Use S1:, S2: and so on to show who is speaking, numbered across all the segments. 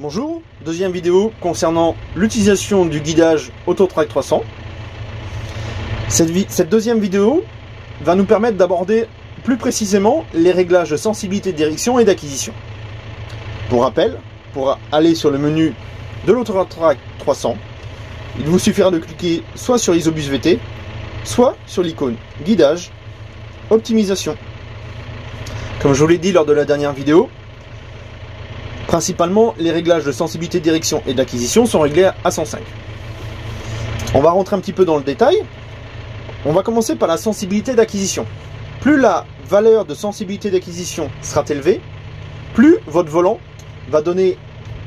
S1: Bonjour, deuxième vidéo concernant l'utilisation du guidage Autotrac 300. Cette deuxième vidéo va nous permettre d'aborder plus précisément les réglages de sensibilité de direction et d'acquisition. Pour rappel, pour aller sur le menu de l'Autotrac 300, il vous suffira de cliquer soit sur Isobus VT, soit sur l'icône guidage, optimisation. Comme je vous l'ai dit lors de la dernière vidéo, principalement, les réglages de sensibilité de direction et d'acquisition sont réglés à 105. On va rentrer un petit peu dans le détail. On va commencer par la sensibilité d'acquisition. Plus la valeur de sensibilité d'acquisition sera élevée, plus votre volant va donner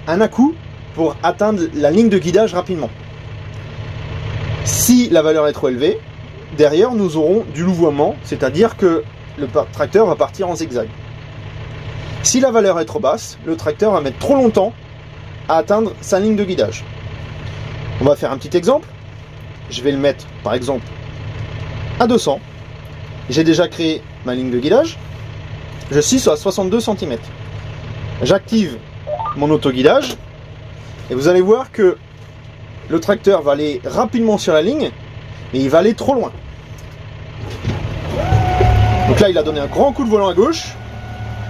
S1: un à-coup pour atteindre la ligne de guidage rapidement. Si la valeur est trop élevée, derrière nous aurons du louvoiement, c'est-à-dire que le tracteur va partir en zigzag. Si la valeur est trop basse, le tracteur va mettre trop longtemps à atteindre sa ligne de guidage. On va faire un petit exemple. Je vais le mettre par exemple à 200. J'ai déjà créé ma ligne de guidage. Je suis à 62 cm. J'active mon autoguidage et vous allez voir que le tracteur va aller rapidement sur la ligne, mais il va aller trop loin. Donc là, il a donné un grand coup de volant à gauche.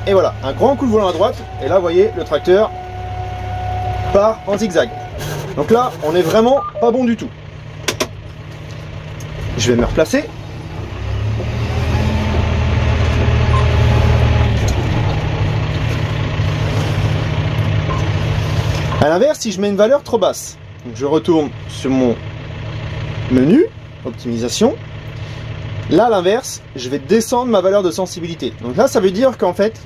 S1: Et voilà, un grand coup de volant à droite. Et là, vous voyez, le tracteur part en zigzag. Donc là, on n'est vraiment pas bon du tout. Je vais me replacer. A l'inverse, si je mets une valeur trop basse, donc je retourne sur mon menu, optimisation. Là, à l'inverse, je vais descendre ma valeur de sensibilité. Donc là, ça veut dire qu'en fait,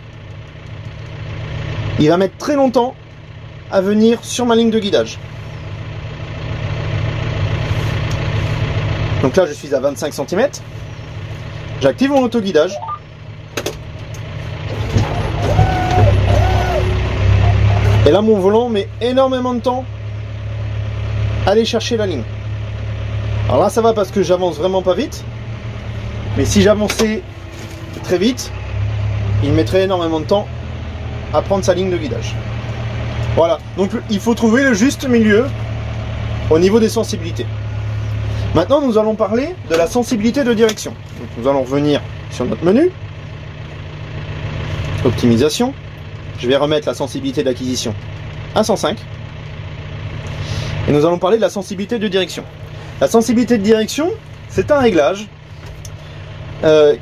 S1: il va mettre très longtemps à venir sur ma ligne de guidage. Donc là, je suis à 25 cm. J'active mon autoguidage. Et là, mon volant met énormément de temps à aller chercher la ligne. Alors là, ça va parce que j'avance vraiment pas vite. Mais si j'avançais très vite, il mettrait énormément de temps à prendre sa ligne de guidage. Voilà, donc il faut trouver le juste milieu au niveau des sensibilités. Maintenant, nous allons parler de la sensibilité de direction. Donc, nous allons revenir sur notre menu, optimisation. Je vais remettre la sensibilité d'acquisition à 105. Et nous allons parler de la sensibilité de direction. La sensibilité de direction, c'est un réglage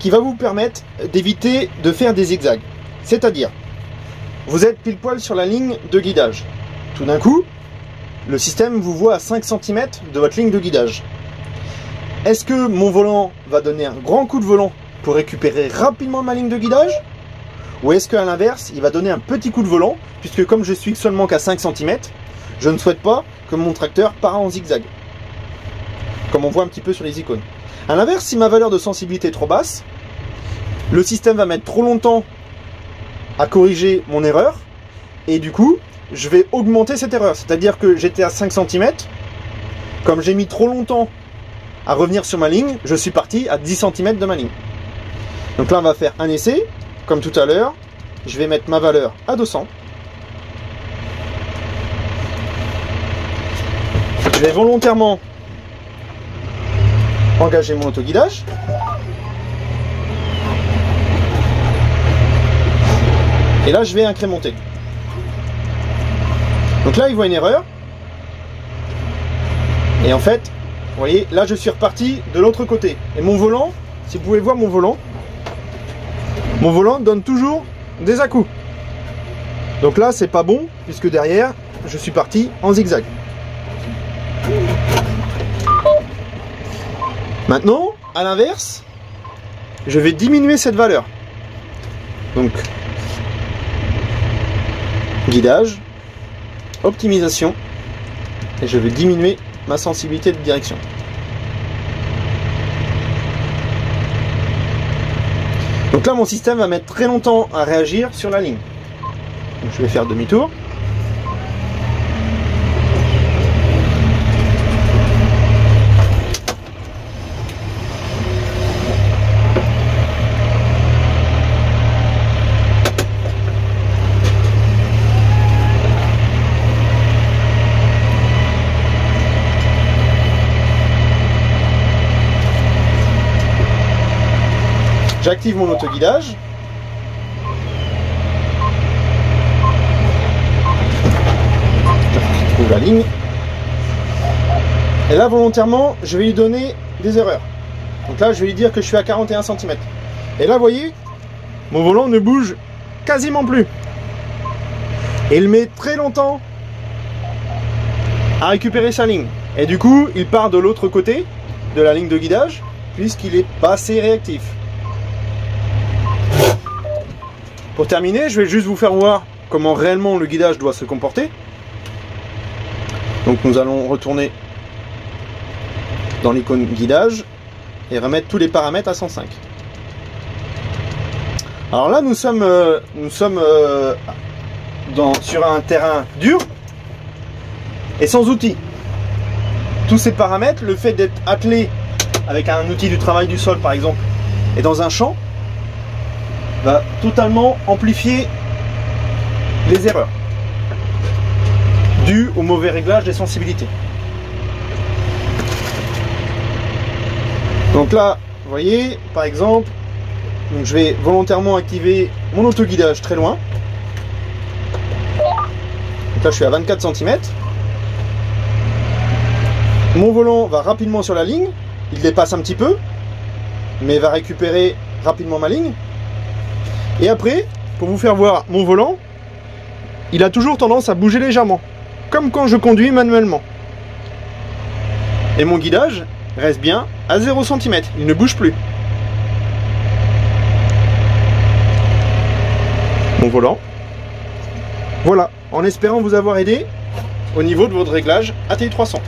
S1: qui va vous permettre d'éviter de faire des zigzags. C'est-à-dire, vous êtes pile poil sur la ligne de guidage. Tout d'un coup, le système vous voit à 5 cm de votre ligne de guidage. Est-ce que mon volant va donner un grand coup de volant pour récupérer rapidement ma ligne de guidage? Ou est-ce qu'à l'inverse, il va donner un petit coup de volant, puisque comme je suis seulement qu'à 5 cm, je ne souhaite pas que mon tracteur parte en zigzag. Comme on voit un petit peu sur les icônes. A l'inverse, si ma valeur de sensibilité est trop basse, le système va mettre trop longtemps à corriger mon erreur, et du coup, je vais augmenter cette erreur. C'est-à-dire que j'étais à 5 cm, comme j'ai mis trop longtemps à revenir sur ma ligne, je suis parti à 10 cm de ma ligne. Donc là, on va faire un essai, comme tout à l'heure. Je vais mettre ma valeur à 200. Je vais volontairement engager mon autoguidage. Et là, je vais incrémenter. Donc là, il voit une erreur. Et en fait, vous voyez, là, je suis reparti de l'autre côté. Et mon volant, si vous pouvez voir mon volant donne toujours des à-coups. Donc là, c'est pas bon, puisque derrière, je suis parti en zigzag. Maintenant, à l'inverse, je vais diminuer cette valeur. Donc, guidage, optimisation, et je vais diminuer ma sensibilité de direction. Donc là, mon système va mettre très longtemps à réagir sur la ligne. Donc, je vais faire demi-tour. J'active mon autoguidage. Je trouve la ligne. Et là, volontairement, je vais lui donner des erreurs. Donc là, je vais lui dire que je suis à 41 cm. Et là, vous voyez, mon volant ne bouge quasiment plus. Et il met très longtemps à récupérer sa ligne. Et du coup, il part de l'autre côté de la ligne de guidage, puisqu'il est pas assez réactif. Pour terminer, je vais juste vous faire voir comment réellement le guidage doit se comporter. Donc nous allons retourner dans l'icône guidage et remettre tous les paramètres à 105. Alors là, nous sommes sur un terrain dur et sans outils. Tous ces paramètres, le fait d'être attelé avec un outil du travail du sol par exemple, et dans un champ, va totalement amplifier les erreurs dues au mauvais réglage des sensibilités. Donc là, vous voyez, par exemple, donc je vais volontairement activer mon autoguidage très loin. Donc là, je suis à 24 cm. Mon volant va rapidement sur la ligne. Il dépasse un petit peu, mais va récupérer rapidement ma ligne. Et après, pour vous faire voir mon volant, il a toujours tendance à bouger légèrement, comme quand je conduis manuellement. Et mon guidage reste bien à 0 cm, il ne bouge plus. Mon volant. Voilà, en espérant vous avoir aidé au niveau de votre réglage ATI 300.